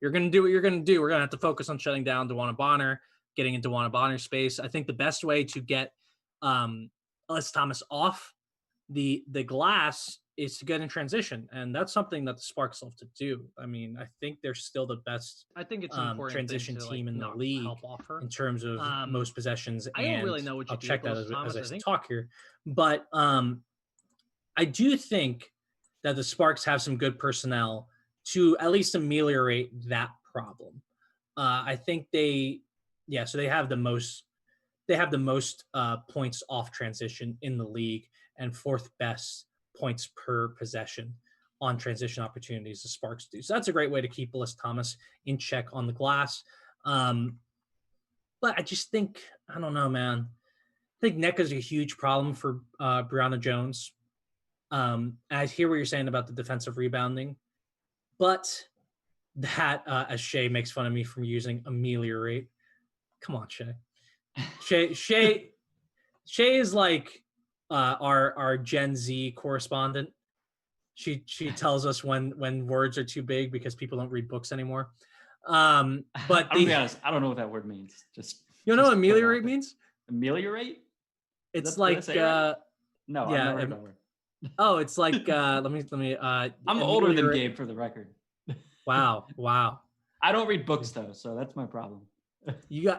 you're going to do what you're going to do. We're going to have to focus on shutting down DeWanna Bonner, getting into DeWanna Bonner's space. I think the best way to get Alyssa Thomas off the glass is to get in transition, and that's something that the Sparks love to do. I mean, I think they're still the best. I think it's an important transition to, team like, in the not league help off her. in terms of most possessions. I don't really know what you I'll do check with that Alyssa Thomas, as I I think. talk here, but I do think that the Sparks have some good personnel to at least ameliorate that problem. I think they have the most points off transition in the league and fourth best points per possession on transition opportunities the Sparks do. So that's a great way to keep Alyssa Thomas in check on the glass. But I just think, I don't know, man. I think NECA is a huge problem for Brianna Jones. I hear what you're saying about the defensive rebounding, but that, as Shay makes fun of me from using ameliorate. Come on, Shay. Shay is like our Gen Z correspondent. She tells us when words are too big because people don't read books anymore. But I'm gonna be honest, I don't know what that word means. You know what ameliorate means? Ameliorate? It's like right? No, yeah, I've never heard that word. Oh, it's like let me I'm older than Gabe, for the record. Wow. I don't read books though, so that's my problem.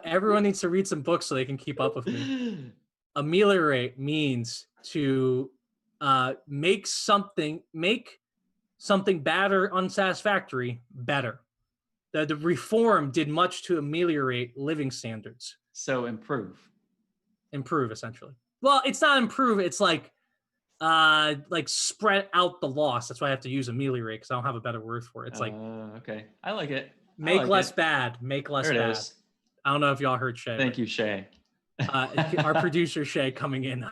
Everyone needs to read some books so they can keep up with me. Ameliorate means to make something bad or unsatisfactory better. The reform did much to ameliorate living standards. So improve Essentially. Well, it's not improve. It's like spread out the loss. That's why I have to use ameliorate because I don't have a better word for it. It's like okay, I like it. Make less bad. Make less bad. Is. I don't know if y'all heard Shay. Thank you, Shay. Our producer Shay coming in.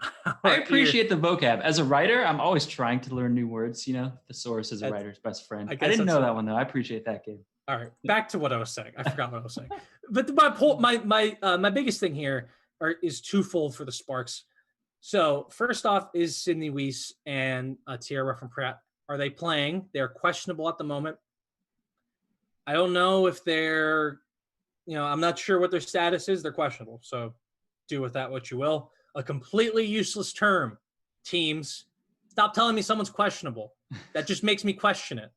I appreciate the vocab. As a writer, I'm always trying to learn new words. You know, thesaurus is a writer's best friend. I didn't know that one though. I appreciate that, Gabe. All right, back to what I was saying. I forgot what I was saying. But my biggest thing here is twofold for the Sparks. So first off is Sydney Weiss and Tierra from Pratt. Are they playing? They're questionable at the moment. I don't know if they're, I'm not sure what their status is. They're questionable. So do with that what you will. A completely useless term, teams. Stop telling me someone's questionable. That just makes me question it.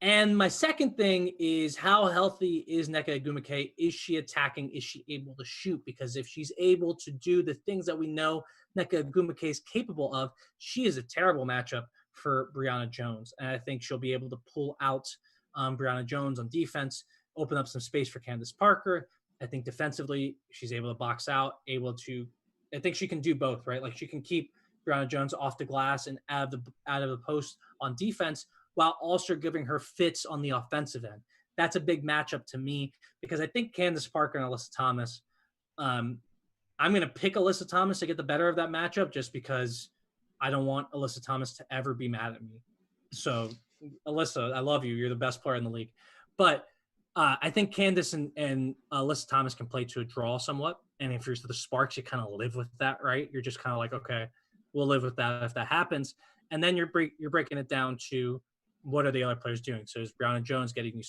And my second thing is, how healthy is Nneka Ogwumike? Is she attacking? Is she able to shoot? Because if she's able to do the things that we know Nneka Ogwumike is capable of, she is a terrible matchup for Brianna Jones. And I think she'll be able to pull out Brianna Jones on defense, open up some space for Candace Parker. I think defensively, she's able to box out, I think she can do both, right? Like she can keep Brianna Jones off the glass and out of the post on defense, while also giving her fits on the offensive end. That's a big matchup to me because I think Candace Parker and Alyssa Thomas, I'm going to pick Alyssa Thomas to get the better of that matchup just because I don't want Alyssa Thomas to ever be mad at me. So, Alyssa, I love you. You're the best player in the league. But I think Candace and Alyssa Thomas can play to a draw somewhat. And if you're the Sparks, you kind of live with that, right? You're just kind of like, okay, we'll live with that if that happens. And then you're breaking it down to, what are the other players doing? So is Brianna Jones getting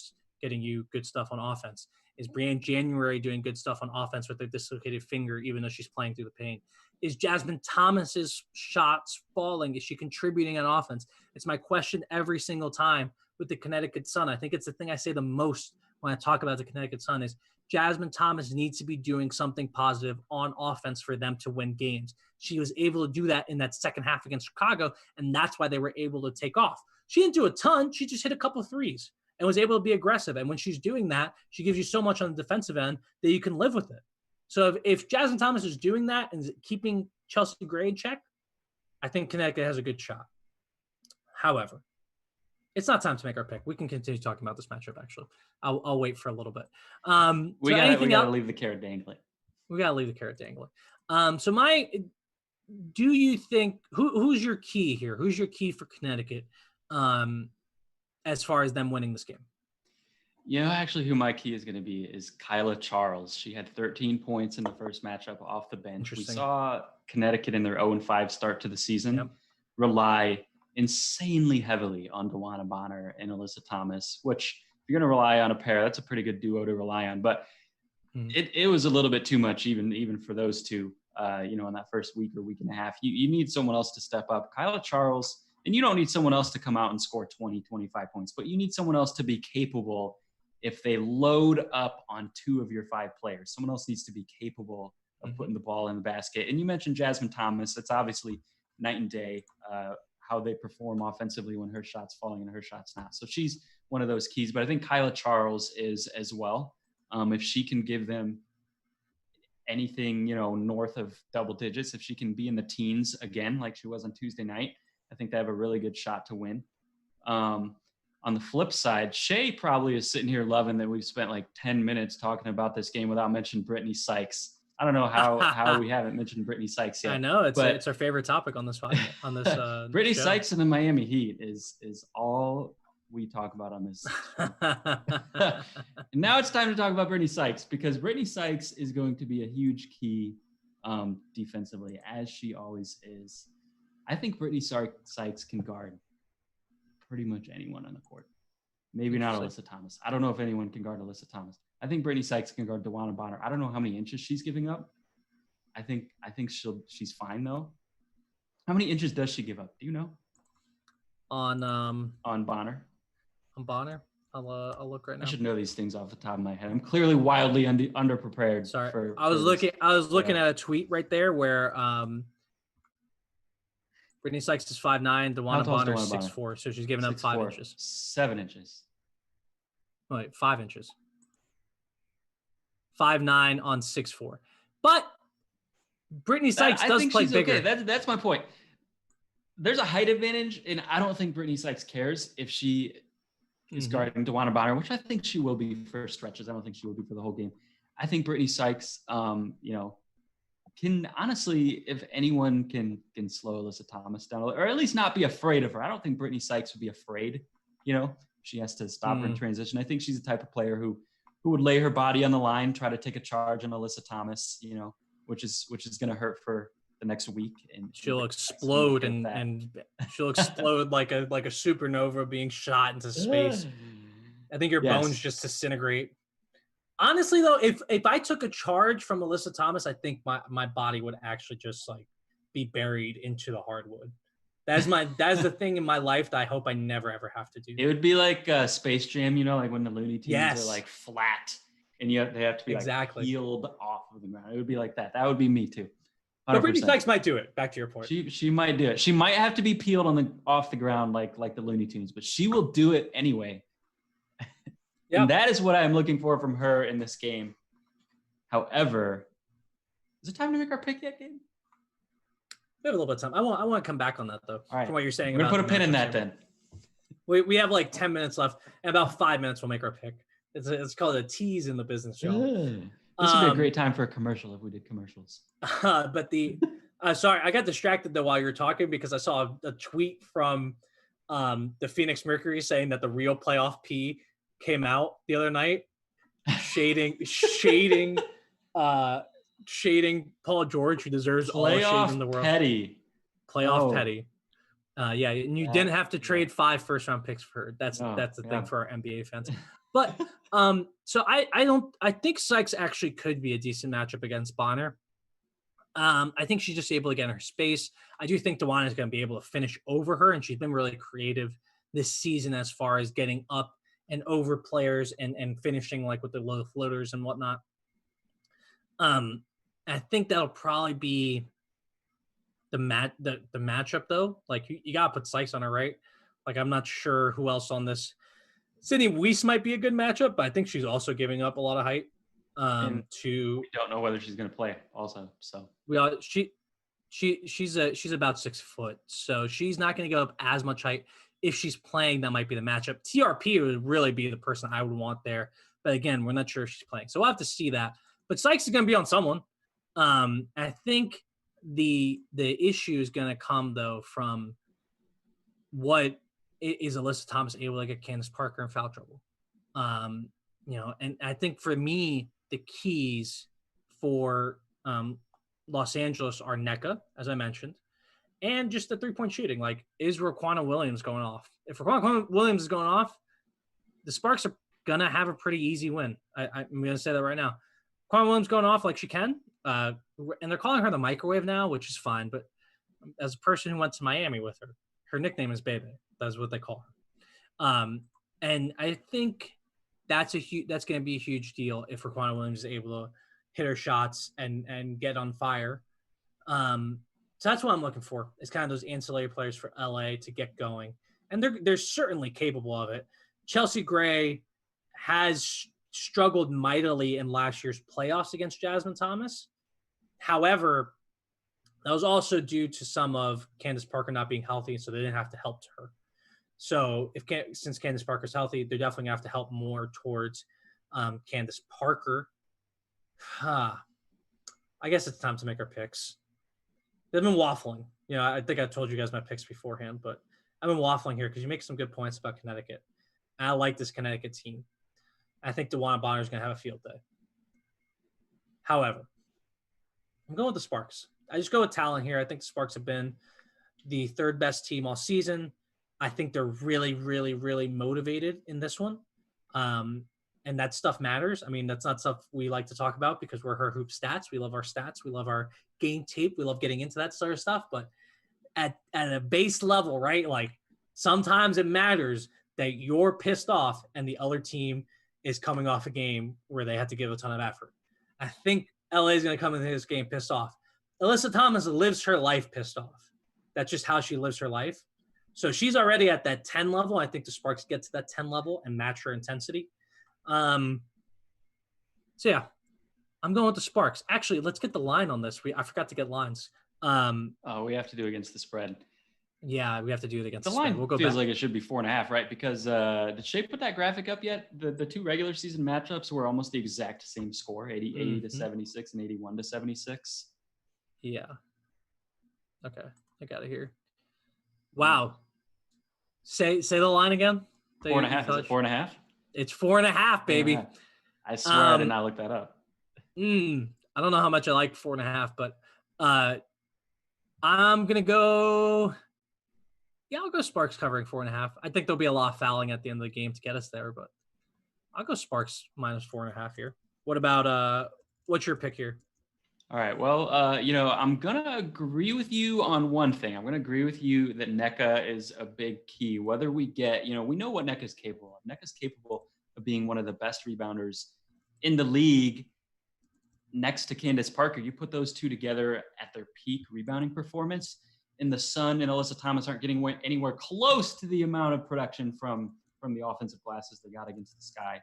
you good stuff on offense? Is Brianne January doing good stuff on offense with a dislocated finger, even though she's playing through the pain? Is Jasmine Thomas's shots falling? Is she contributing on offense? It's my question every single time with the Connecticut Sun. I think it's the thing I say the most when I talk about the Connecticut Sun is Jasmine Thomas needs to be doing something positive on offense for them to win games. She was able to do that in that second half against Chicago, and that's why they were able to take off. She didn't do a ton. She just hit a couple of threes and was able to be aggressive. And when she's doing that, she gives you so much on the defensive end that you can live with it. So if Jasmine Thomas is doing that and keeping Chelsea Gray in check, I think Connecticut has a good shot. However, it's not time to make our pick. We can continue talking about this matchup, actually. I'll wait for a little bit. We got to leave the carrot dangling. We got to leave the carrot dangling. So do you think who's your key here? Who's your key for Connecticut as far as them winning this game? Actually, who my key is going to be is Kyla Charles. She had 13 points in the first matchup off the bench. We saw Connecticut in their 0-5 start to the season rely insanely heavily on Dewana Bonner and Alyssa Thomas, which if you're going to rely on a pair, that's a pretty good duo to rely on. But it was a little bit too much even for those two, in that first week or week and a half. You need someone else to step up. Kyla Charles, and you don't need someone else to come out and score 20, 25 points, but you need someone else to be capable if they load up on 2 of your 5 players. Someone else needs to be capable of putting the ball in the basket. And you mentioned Jasmine Thomas. It's obviously night and day how they perform offensively when her shot's falling and her shot's not. So she's one of those keys. But I think Kyla Charles is as well. If she can give them anything, north of double digits, if she can be in the teens again, like she was on Tuesday night, I think they have a really good shot to win. On the flip side, Shay probably is sitting here loving that we've spent like 10 minutes talking about this game without mentioning Brittany Sykes. I don't know how we haven't mentioned Brittany Sykes yet. I know it's our favorite topic on this Brittany show. Sykes and the Miami Heat is all we talk about on this. And now it's time to talk about Brittany Sykes, because Brittany Sykes is going to be a huge key defensively, as she always is. I think Brittany Sykes can guard pretty much anyone on the court. Maybe not Alyssa Thomas. I don't know if anyone can guard Alyssa Thomas. I think Brittany Sykes can guard Dewana Bonner. I don't know how many inches she's giving up. I think she's fine though. How many inches does she give up? Do you know? On Bonner. On Bonner? I'll look right now. I should know these things off the top of my head. I'm clearly wildly underprepared. Sorry, I was looking at a tweet right there where Brittany Sykes is 5'9", Dewana Bonner is 6'4", so she's giving up 5 inches. 7 inches. Wait, 5 inches. 5'9" on 6'4". But Brittany Sykes does play bigger. Okay. That's my point. There's a height advantage, and I don't think Brittany Sykes cares if she is guarding Dewana Bonner, which I think she will be for stretches. I don't think she will be for the whole game. I think Brittany Sykes, can honestly, if anyone can slow Alyssa Thomas down, or at least not be afraid of her. I don't think Brittany Sykes would be afraid. She has to stop her in transition. I think she's the type of player who would lay her body on the line, try to take a charge on Alyssa Thomas, which is going to hurt for the next week. And she'll explode and she'll explode like a supernova being shot into space. I think your bones just disintegrate. Honestly, though, if I took a charge from Alyssa Thomas, I think my body would actually just like be buried into the hardwood. That's the thing in my life that I hope I never ever have to do. It would be like Space Jam, like when the Looney Tunes are like flat and they have to be like peeled off of the ground. It would be like that. That would be me too. 100%. But Brittany Sykes might do it. Back to your point. She might do it. She might have to be peeled off the ground like the Looney Tunes, but she will do it anyway. Yep. And that is what I'm looking for from her in this game. However, is it time to make our pick yet, Gabe? We have a little bit of time. I want to come back on that though. All right. From what you're saying. We're gonna put a pin in that then. We have like 10 minutes left, and about 5 minutes we'll make our pick. It's called a tease in the business show. This would be a great time for a commercial if we did commercials. But sorry, I got distracted though while you were talking because I saw a tweet from the Phoenix Mercury saying that the real playoff P came out the other night, shading Paul George, who deserves all the shade in the world. Petty. Yeah, and you didn't have to trade 5 first-round picks for her. That's the thing for our NBA fans. But so I think Sykes actually could be a decent matchup against Bonner. I think she's just able to get in her space. I do think Dewana is going to be able to finish over her, and she's been really creative this season as far as getting up and over players and finishing like with the low floaters and whatnot. I think that'll probably be the matchup though. Like you gotta put Sykes on her, right? Like I'm not sure who else on this. Sydney Weiss might be a good matchup, but I think she's also giving up a lot of height. We don't know whether she's gonna play also. So she's about 6 foot, so she's not gonna give up as much height. If she's playing, that might be the matchup. TRP would really be the person I would want there. But again, we're not sure if she's playing. So we'll have to see that. But Sykes is going to be on someone. I think the issue is going to come though from what is Alyssa Thomas able to get Candace Parker in foul trouble. And I think for me, the keys for Los Angeles are NECA, as I mentioned, and just the 3-point shooting. Like, is Raquana Williams going off? If Raquana Williams is going off, the Sparks are going to have a pretty easy win. I'm going to say that right now. Raquana Williams going off like she can, and they're calling her the microwave now, which is fine. But as a person who went to Miami with her, her nickname is Bebe. That's what they call her. And I think that's going to be a huge deal if Raquana Williams is able to hit her shots and get on fire. So that's what I'm looking for, is kind of those ancillary players for LA to get going. And they're certainly capable of it. Chelsea Gray has struggled mightily in last year's playoffs against Jasmine Thomas. However, that was also due to some of Candace Parker not being healthy, so they didn't have to help to her. So since Candace Parker's healthy, they're definitely going to have to help more towards Candace Parker. I guess it's time to make our picks. They've been waffling. I think I told you guys my picks beforehand, but I've been waffling here because you make some good points about Connecticut. And I like this Connecticut team. I think DeWanna Bonner is going to have a field day. However, I'm going with the Sparks. I just go with talent here. I think the Sparks have been the third best team all season. I think they're really, really, really motivated in this one. And that stuff matters. I mean, that's not stuff we like to talk about because we're her hoop stats. We love our stats. We love our game tape. We love getting into that sort of stuff. But at a base level, right? Like, sometimes it matters that you're pissed off and the other team is coming off a game where they have to give a ton of effort. I think LA is going to come into this game pissed off. Alyssa Thomas lives her life pissed off. That's just how she lives her life. So she's already at that 10 level. I think the Sparks get to that 10 level and match her intensity. So yeah, I'm going with the Sparks. Actually, let's get the line on this. I forgot to get lines. We have to do against the spread. Yeah, we have to do it against the line. We'll go feels back. Like it should be 4.5, right? Because did Shay put that graphic up yet? The two regular season matchups were almost the exact same score: 80 to 76 and 81 to 76. Yeah. Okay, I got it here. Wow. Say the line again. 4.5. Is it 4.5? It's 4.5, baby. 4.5. I swear I did not look that up. I don't know how much I like 4.5, but I'm gonna go. Yeah, I'll go Sparks covering 4.5. I think there'll be a lot of fouling at the end of the game to get us there, but I'll go Sparks minus 4.5 here. What about what's your pick here? All right. Well, I'm going to agree with you on one thing. I'm going to agree with you that NECA is a big key. Whether we get, we know what NECA is capable of. NECA is capable of being one of the best rebounders in the league next to Candace Parker. You put those two together at their peak rebounding performance, and the Sun and Alyssa Thomas aren't getting anywhere close to the amount of production from the offensive glasses they got against the Sky.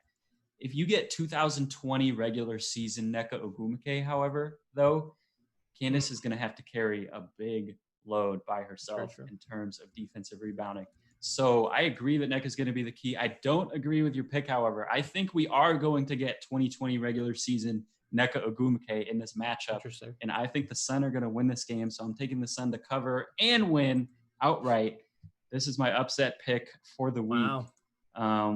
If you get 2020 regular season NECA Ogwumike, however, though, Candace is going to have to carry a big load by herself in terms of defensive rebounding. So I agree that NECA is going to be the key. I don't agree with your pick, however. I think we are going to get 2020 regular season NECA Ogwumike in this matchup. And I think the Sun are going to win this game. So I'm taking the Sun to cover and win outright. This is my upset pick for the week. Wow.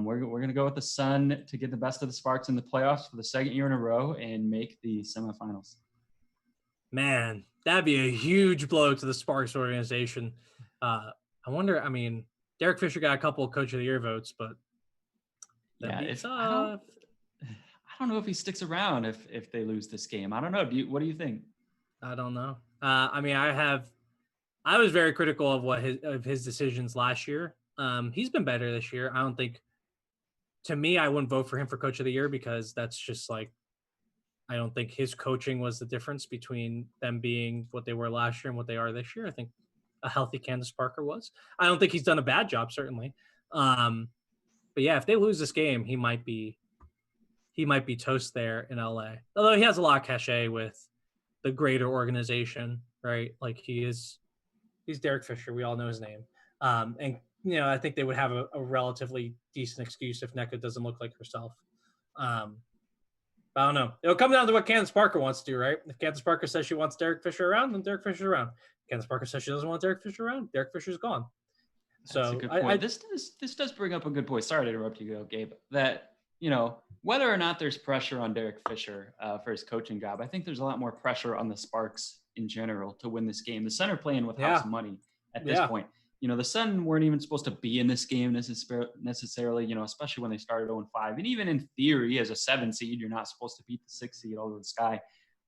We're going to go with the Sun to get the best of the Sparks in the playoffs for the second year in a row and make the semifinals. Man, that'd be a huge blow to the Sparks organization. I wonder, Derek Fisher got a couple of Coach of the Year votes, but I don't know if he sticks around if they lose this game. I don't know. What do you think? I don't know. I was very critical of his decisions last year. He's been better this year. I don't think, to me, I wouldn't vote for him for Coach of the Year because that's just like, I don't think his coaching was the difference between them being what they were last year and what they are this year. I think a healthy Candace Parker was. I don't think he's done a bad job, certainly. But yeah, if they lose this game, he might be toast there in LA. Although he has a lot of cachet with the greater organization, right? Like he's Derek Fisher. We all know his name. And I think they would have a relatively decent excuse if NECA doesn't look like herself. I don't know. It'll come down to what Candace Parker wants to do, right? If Candace Parker says she wants Derek Fisher around, then Derek Fisher's around. If Candace Parker says she doesn't want Derek Fisher around, Derek Fisher's gone. That's a good point. This does bring up a good point. Sorry to interrupt you, Gabe. That, whether or not there's pressure on Derek Fisher for his coaching job, I think there's a lot more pressure on the Sparks in general to win this game. The Sun are playing with house money at this point. The Sun weren't even supposed to be in this game necessarily, especially when they started 0-5. And even in theory, as a 7 seed, you're not supposed to beat the 6 seed over the sky.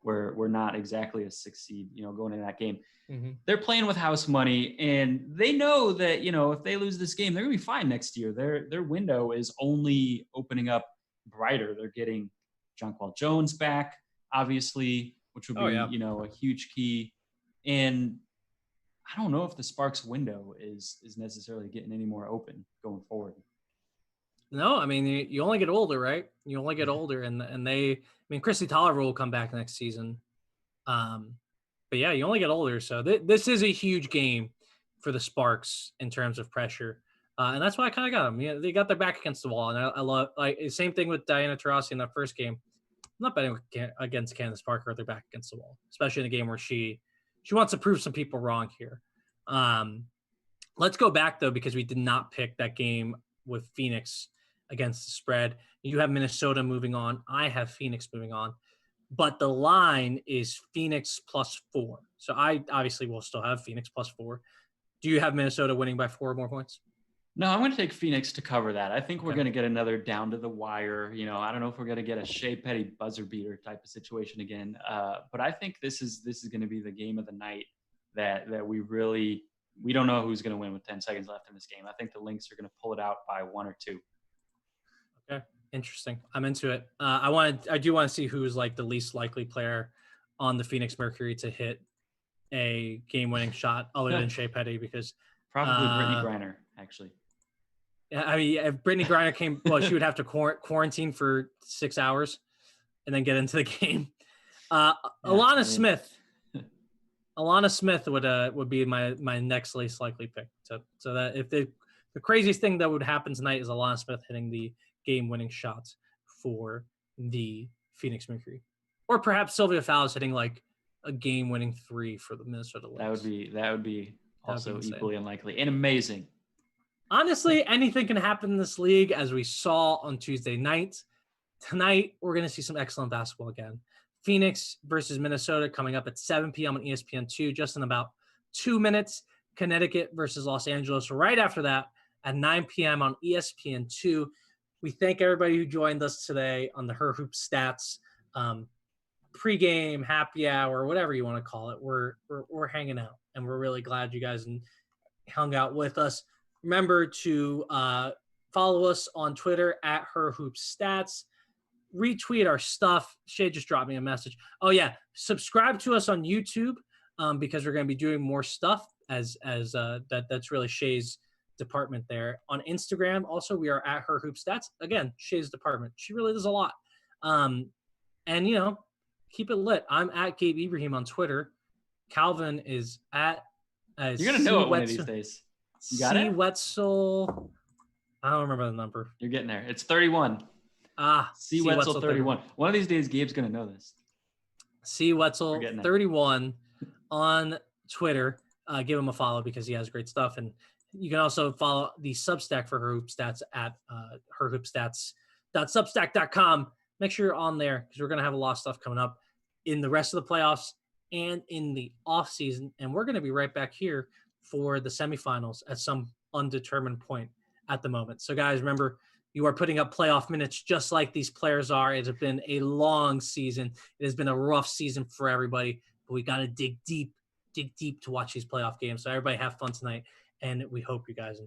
We're not exactly a 6 seed, going into that game. Mm-hmm. They're playing with house money, and they know that, if they lose this game, they're going to be fine next year. Their window is only opening up brighter. They're getting Jonquel Jones back, obviously, which would be, a huge key. And I don't know if the Sparks window is necessarily getting any more open going forward. No, I mean, you only get older, right? You only get older, and Christy Tolliver will come back next season. But yeah, you only get older. So this is a huge game for the Sparks in terms of pressure. And that's why I kind of got them. They got their back against the wall. And I love, same thing with Diana Taurasi in that first game. I'm not betting against Candace Parker with their back against the wall, especially in a game where she wants to prove some people wrong here. Let's go back, though, because we did not pick that game with Phoenix against the spread. You have Minnesota moving on. I have Phoenix moving on. But the line is Phoenix +4. So I obviously will still have Phoenix +4. Do you have Minnesota winning by 4 or more points? No, I'm going to take Phoenix to cover that. I think we're going to get another down to the wire. I don't know if we're going to get a Shea Petty buzzer beater type of situation again. But I think this is going to be the game of the night that we don't know who's going to win with 10 seconds left in this game. I think the Lynx are going to pull it out by 1 or 2. Okay. Interesting. I'm into it. I do want to see who's like the least likely player on the Phoenix Mercury to hit a game-winning shot other than Shea Petty, because probably Brittany Griner, actually. Yeah, I mean, if Brittany Griner came, she would have to quarantine for 6 hours and then get into the game. Alana Smith would be my next least likely pick. So that if the craziest thing that would happen tonight is Alana Smith hitting the game-winning shots for the Phoenix Mercury, or perhaps Sylvia Fowles hitting like a game-winning 3 for the Minnesota Lynx. That would be also equally unlikely and amazing. Honestly, anything can happen in this league, as we saw on Tuesday night. Tonight, we're going to see some excellent basketball again. Phoenix versus Minnesota coming up at 7 p.m. on ESPN2, just in about 2 minutes. Connecticut versus Los Angeles right after that at 9 p.m. on ESPN2. We thank everybody who joined us today on the Her Hoop Stats pregame, happy hour, whatever you want to call it. We're hanging out, and we're really glad you guys hung out with us. Remember to follow us on Twitter at Her Hoop Stats. Retweet our stuff. Shay just dropped me a message. Oh yeah, subscribe to us on YouTube because we're going to be doing more stuff as that's really Shay's department there. On Instagram, also we are at Her Hoop Stats. Again, Shay's department. She really does a lot. And keep it lit. I'm at Gabe Ibrahim on Twitter. Calvin is at you're gonna know it one of these days. You got it? Wetzel. I don't remember the number. You're getting there. It's 31. C. Wetzel 31. One of these days, Gabe's going to know this. C. Wetzel 31 on Twitter. Give him a follow because he has great stuff. And you can also follow the Substack for Her Hoop Stats at herhoopstats.substack.com. Make sure you're on there because we're going to have a lot of stuff coming up in the rest of the playoffs and in the off season. And we're going to be right back here for the semifinals at some undetermined point at the moment. So guys, remember, you are putting up playoff minutes just like these players are. It has been a long season. It has been a rough season for everybody, but we got to dig deep to watch these playoff games. So everybody have fun tonight, and we hope you guys enjoy.